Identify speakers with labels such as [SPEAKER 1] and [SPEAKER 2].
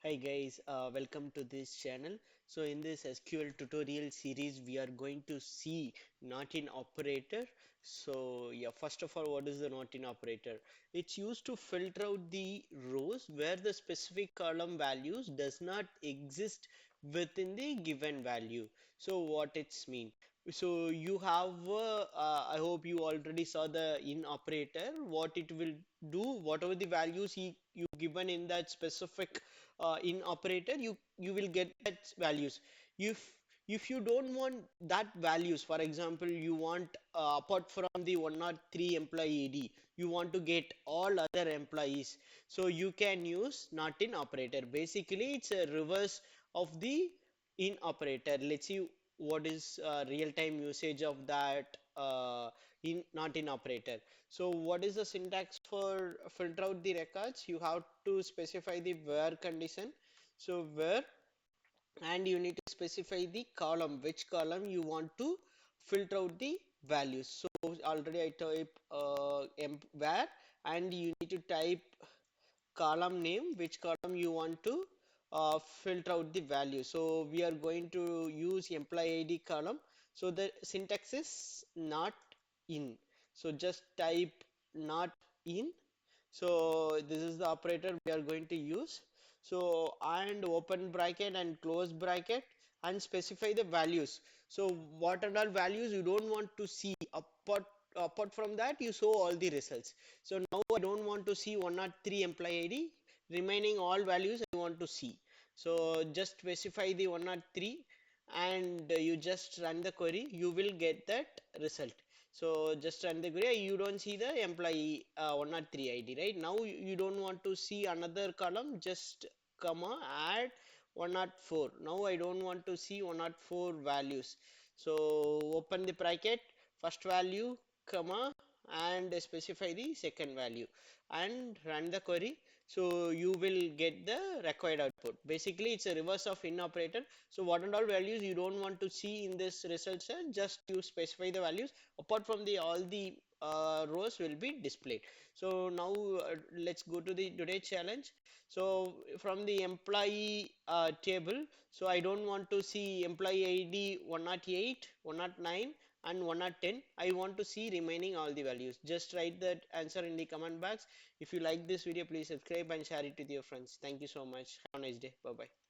[SPEAKER 1] Hi guys, welcome to this channel. So in this SQL tutorial series, we are going to see not in operator. So yeah, first of all, what is the not in operator? It's used to filter out the rows where the specific column values does not exist within the given value. So what it's mean? So you have, I hope you already saw the in operator, what it will do, whatever the values you given in that specific in operator you will get that values if you don't want that values, for example you want apart from the 103 employee ID you want to get all other employees, so you can use not in operator. Basically it's a reverse of the in operator. Let's see what is real-time usage of that in not in operator. So what is the syntax for filter out the records? You have to specify the where condition. So where, and you need to specify the column, which column you want to filter out the values. So already I type where, and you need to type column name, which column you want to filter out the value. So we are going to use employee ID column. So the syntax is not in. So just type not in. So this is the operator we are going to use. So and open bracket and close bracket and specify the values. So what are all values you don't want to see apart from that you show all the results. So now I don't want to see 103 employee ID, remaining all values I want to see. So just specify the 103 and you just run the query, you will get that result. So just run the query, you don't see the employee 103 ID, right? Now you don't want to see another column, just comma add 104. Now I don't want to see 104 values. So open the bracket, first value, comma, and specify the second value and run the query. So you will get the required output. Basically it's a reverse of in operator. So what and all values you don't want to see in this result set, just you specify the values. Apart from the all the rows will be displayed. So now let's go to the today challenge. So from the employee table, so I don't want to see employee ID 108, 109 and 110. I want to see remaining all the values. Just write that answer in the comment box. If you like this video, please subscribe and share it with your friends. Thank you so much. Have a nice day. Bye bye.